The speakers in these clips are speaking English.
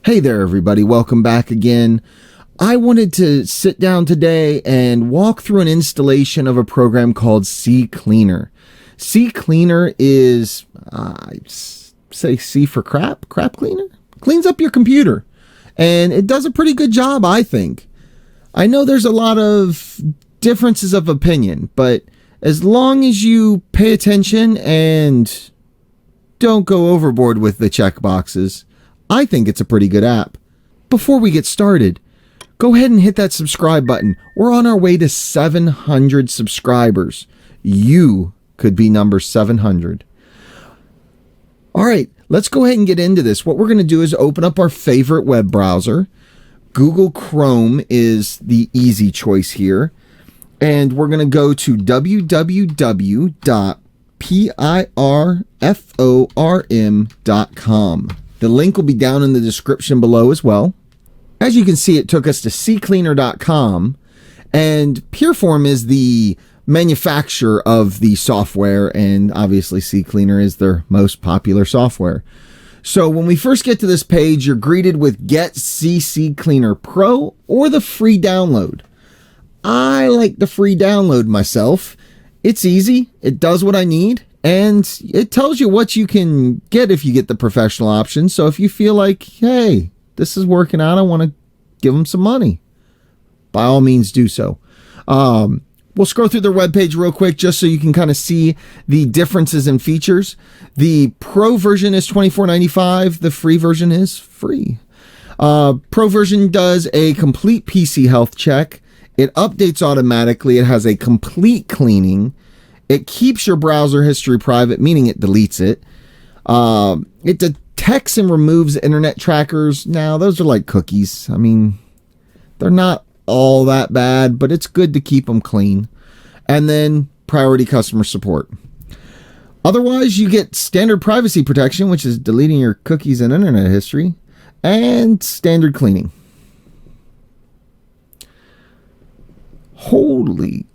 Hey there, everybody. Welcome back again. I wanted to sit down today and walk through an installation of a program called CCleaner. CCleaner is, say C for crap cleaner? Cleans up your computer. And it does a pretty good job, I think. I know there's a lot of differences of opinion, but as long as you pay attention and don't go overboard with the checkboxes, I think it's a pretty good app. Before we get started, go ahead and hit that subscribe button. We're on our way to 700 subscribers. You could be number 700. All right, let's go ahead and get into this. What we're going to do is open up our favorite web browser. Google Chrome is the easy choice here. And we're going to go to www.piriform.com. The link will be down in the description below as well. As you can see, it took us to CCleaner.com, and Piriform is the manufacturer of the software, and obviously CCleaner is their most popular software. So when we first get to this page, you're greeted with Get CCleaner Pro or the free download. I like the free download myself. It's easy, it does what I need, and it tells you what you can get if you get the professional option. So if you feel like, hey, this is working out, I want to give them some money, by all means do so. We'll scroll through their webpage real quick just so you can kind of see the differences in features. The Pro version is $24.95. The free version is free. Pro version does a complete PC health check. It updates automatically. It has a complete cleaning. It keeps your browser history private, meaning it deletes it. It detects and removes internet trackers. Now, those are like cookies. I mean, they're not all that bad, but it's good to keep them clean. And then priority customer support. Otherwise, you get standard privacy protection, which is deleting your cookies and internet history, and standard cleaning. Holy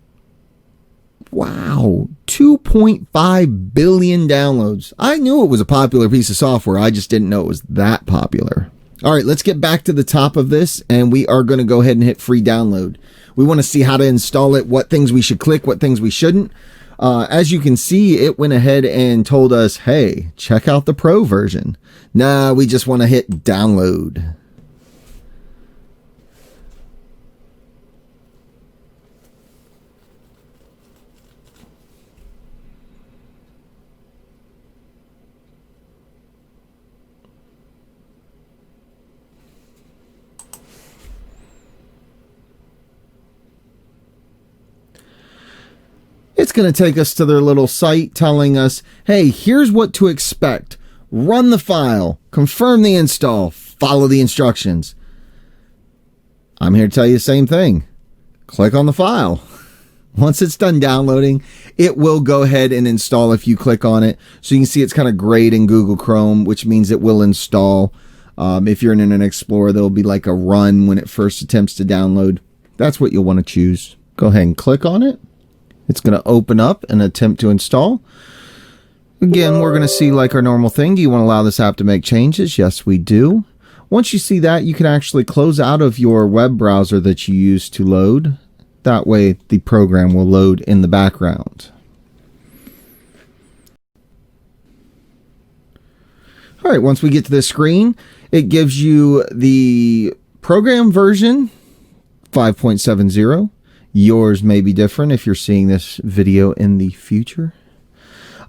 wow, 2.5 billion downloads. I knew it was a popular piece of software. I just didn't know it was that popular. All right, let's get back to the top of this, and we are going to go ahead and hit free download. We want to see how to install it, what things we should click, what things we shouldn't. As you can see, it went ahead and told us, hey, check out the Pro version. Nah, we just want to hit download. It's going to take us to their little site telling us, hey, here's what to expect. Run the file, confirm the install, follow the instructions. I'm here to tell you the same thing. Click on the file. Once it's done downloading, it will go ahead and install if you click on it. So you can see it's kind of grayed in Google Chrome, which means it will install. If you're in Internet Explorer, there'll be like a run when it first attempts to download. That's what you'll want to choose. Go ahead and click on it. It's going to open up and attempt to install. Again, we're going to see like our normal thing. Do you want to allow this app to make changes? Yes, we do. Once you see that, you can actually close out of your web browser that you use to load. That way, the program will load in the background. All right, once we get to this screen, it gives you the program version 5.70. Yours may be different if you're seeing this video in the future.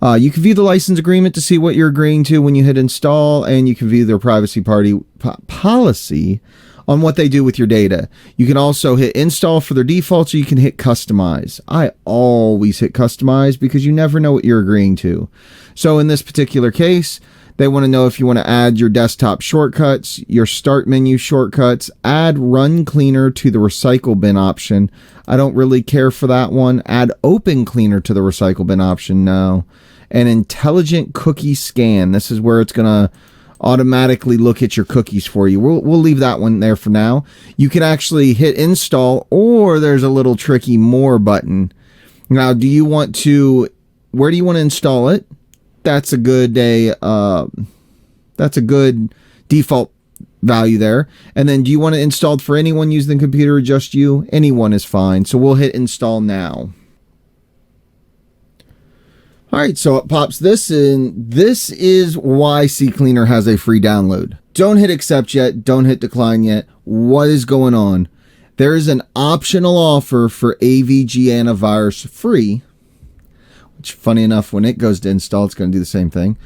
You can view the license agreement to see what you're agreeing to when you hit install, and you can view their privacy policy on what they do with your data. You can also hit install for their defaults, or you can hit customize. I always hit customize because you never know what you're agreeing to. So in this particular case, they want to know if you want to add your desktop shortcuts, your start menu shortcuts, add run cleaner to the recycle bin option. I don't really care for that one. Add open cleaner to the recycle bin option. No. An intelligent cookie scan. This is where it's going to automatically look at your cookies for you. We'll leave that one there for now. You can actually hit install, or there's a little tricky more button. Now, do you want to, where do you want to install it? That's a good default value there. And then do you want it installed for anyone using the computer or just you? Anyone is fine. So we'll hit install now. All right, so it pops this in. This is why CCleaner has a free download. Don't hit accept yet. Don't hit decline yet. What is going on? There is an optional offer for AVG antivirus free, which funny enough, when it goes to install, it's going to do the same thing.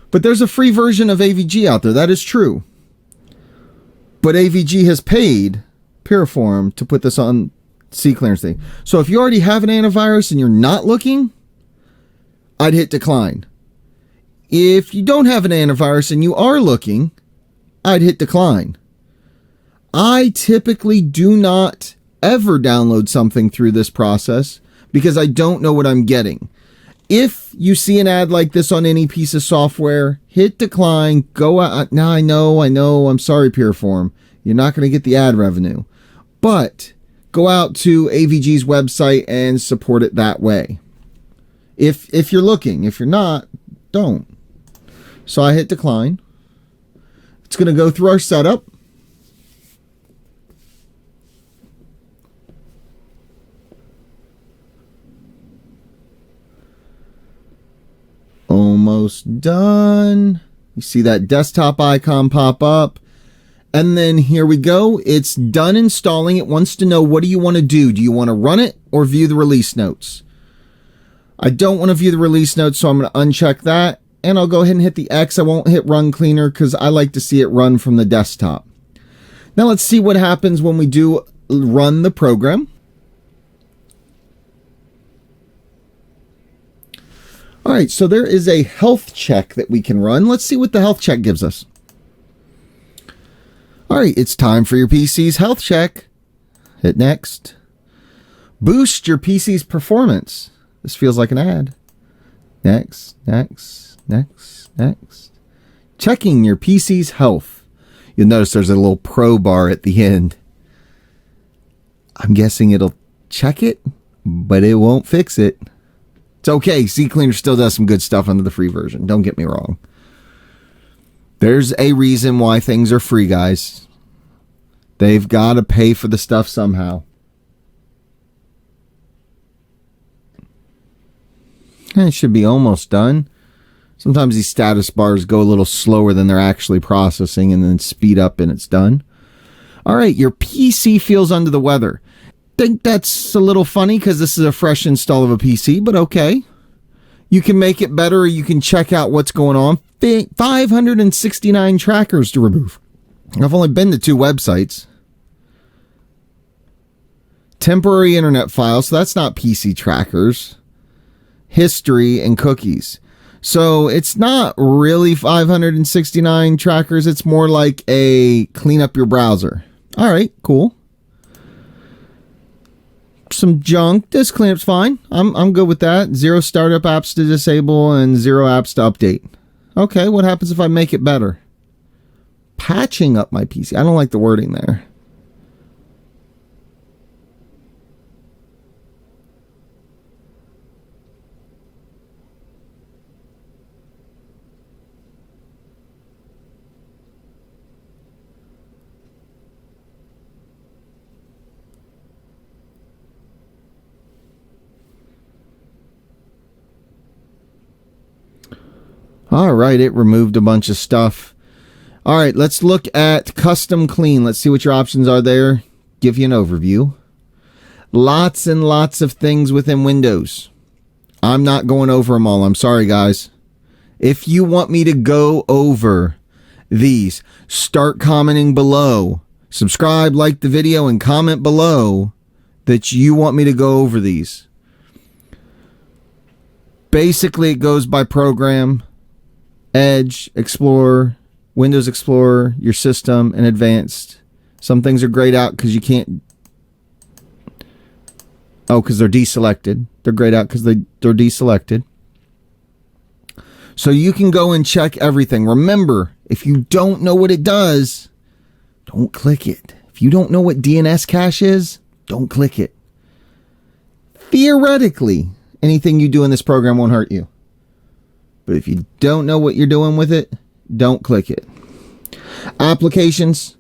But there's a free version of AVG out there. That is true. But AVG has paid Piriform to put this on CCleaner's thing. So if you already have an antivirus and you're not looking, I'd hit decline. If you don't have an antivirus and you are looking, I'd hit decline. I typically do not ever download something through this process because I don't know what I'm getting. If you see an ad like this on any piece of software, hit decline, go out. Now I know, I'm sorry, Piriform. You're not going to get the ad revenue. But go out to AVG's website and support it that way. If you're looking. If you're not, don't. So I hit decline. It's going to go through our setup. Almost done. You see that desktop icon pop up. And then here we go. It's done installing. It wants to know, what do you want to do? Do you want to run it or view the release notes? I don't want to view the release notes, so I'm going to uncheck that. And I'll go ahead and hit the X. I won't hit run cleaner because I like to see it run from the desktop. Now let's see what happens when we do run the program. All right, so there is a health check that we can run. Let's see what the health check gives us. All right, it's time for your PC's health check. Hit next. Boost your PC's performance. This feels like an ad. Next, next, next, next. Checking your PC's health. You'll notice there's a little pro bar at the end. I'm guessing it'll check it, but it won't fix it. It's okay. CCleaner still does some good stuff under the free version. Don't get me wrong. There's a reason why things are free, guys. They've got to pay for the stuff somehow. And it should be almost done. Sometimes these status bars go a little slower than they're actually processing and then speed up and it's done. All right, your PC feels under the weather. Think that's a little funny because this is a fresh install of a PC, but okay. You can make it better or you can check out what's going on. 569 trackers to remove. I've only been to 2 websites. Temporary internet files, so that's not PC trackers. History and cookies. So it's not really 569 trackers. It's more like a clean up your browser. All right, cool. Some junk. This cleanup's fine. I'm good with that. 0 startup apps to disable and 0 apps to update. Okay, what happens if I make it better? Patching up my PC. I don't like the wording there. All right, it removed a bunch of stuff. All right, let's look at custom clean. Let's see what your options are there. Give you an overview. Lots and lots of things within Windows. I'm not going over them all. I'm sorry, guys. If you want me to go over these, start commenting below. Subscribe, like the video, and comment below that you want me to go over these. Basically, it goes by program. Edge, Explorer, Windows Explorer, your system, and Advanced. Some things are grayed out because you can't... Oh, because they're deselected. They're grayed out because they're deselected. So you can go and check everything. Remember, if you don't know what it does, don't click it. If you don't know what DNS cache is, don't click it. Theoretically, anything you do in this program won't hurt you. But if you don't know what you're doing with it, don't click it. Applications,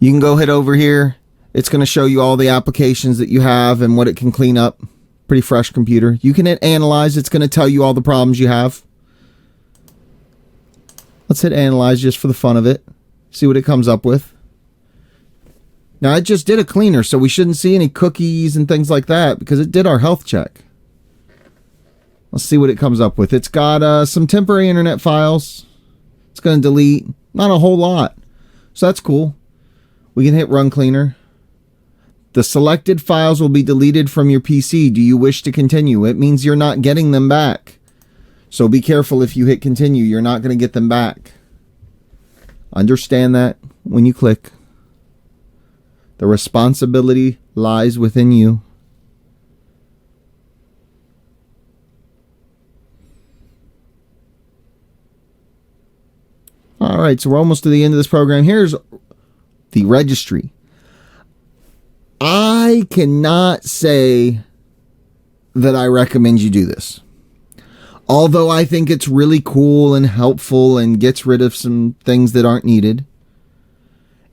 You can go head over here. It's going to show you all the applications that you have and what it can clean up. Pretty fresh computer. You can hit analyze. It's going to tell you all the problems you have. Let's hit analyze just for the fun of it. See what it comes up with. Now, I just did a cleaner, so we shouldn't see any cookies and things like that because it did our health check. Let's see what it comes up with. It's got some temporary internet files. It's going to delete. Not a whole lot. So that's cool. We can hit run cleaner. The selected files will be deleted from your PC. Do you wish to continue? It means you're not getting them back. So be careful if you hit continue. You're not going to get them back. Understand that when you click. The responsibility lies within you. All right, so we're almost to the end of this program. Here's the registry. I cannot say that I recommend you do this. Although I think it's really cool and helpful and gets rid of some things that aren't needed.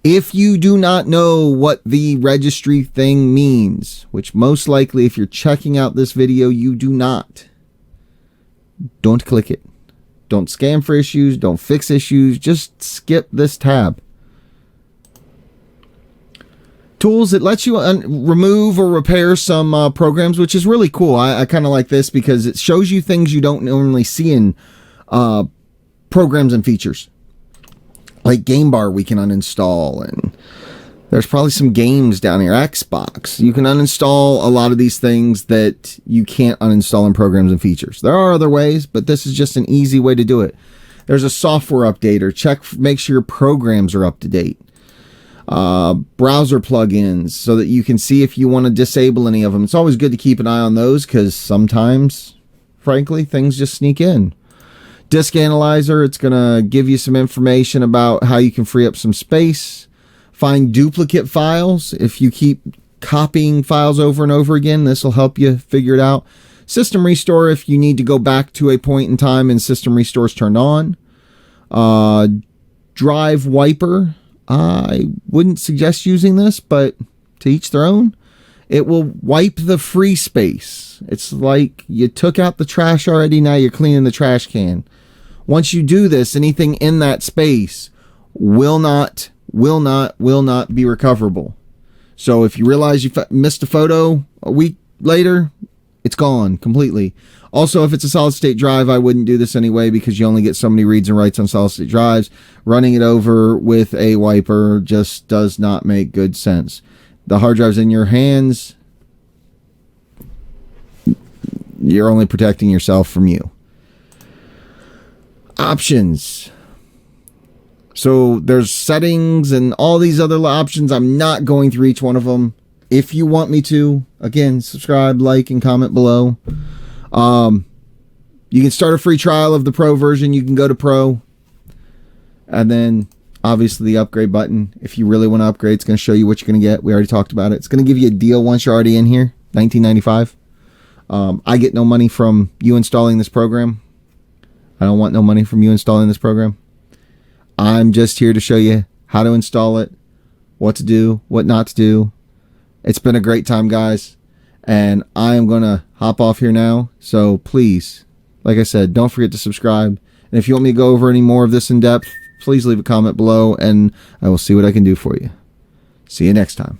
If you do not know what the registry thing means, which most likely if you're checking out this video, you do not, don't click it. Don't scan for issues. Don't fix issues. Just skip this tab. Tools, it lets you remove or repair some programs, which is really cool. I kind of like this because it shows you things you don't normally see in programs and features. Like Game Bar we can uninstall, and there's probably some games down here. Xbox. You can uninstall a lot of these things that you can't uninstall in programs and features. There are other ways, but this is just an easy way to do it. There's a software updater. Make sure your programs are up to date. Browser plugins so that you can see if you want to disable any of them. It's always good to keep an eye on those because sometimes, frankly, things just sneak in. Disk analyzer, it's going to give you some information about how you can free up some space. Find duplicate files. If you keep copying files over and over again, this will help you figure it out. System restore, if you need to go back to a point in time and system restore is turned on. Drive wiper. I wouldn't suggest using this, but to each their own. It will wipe the free space. It's like you took out the trash already, now you're cleaning the trash can. Once you do this, anything in that space will not be recoverable. So if you realize you missed a photo a week later, it's gone completely. Also, if it's a solid state drive, I wouldn't do this anyway because you only get so many reads and writes on solid state drives. Running it over with a wiper just does not make good sense. The hard drive's in your hands. You're only protecting yourself from you. Options. So there's settings and all these other options. I'm not going through each one of them. If you want me to, again, subscribe, like, and comment below. You can start a free trial of the Pro version. You can go to Pro. And then, obviously, the upgrade button. If you really want to upgrade, it's going to show you what you're going to get. We already talked about it. It's going to give you a deal once you're already in here. $19.95. I get no money from you installing this program. I don't want no money from you installing this program. I'm just here to show you how to install it, what to do, what not to do. It's been a great time, guys. And I am going to hop off here now. So please, like I said, don't forget to subscribe. And if you want me to go over any more of this in depth, please leave a comment below and I will see what I can do for you. See you next time.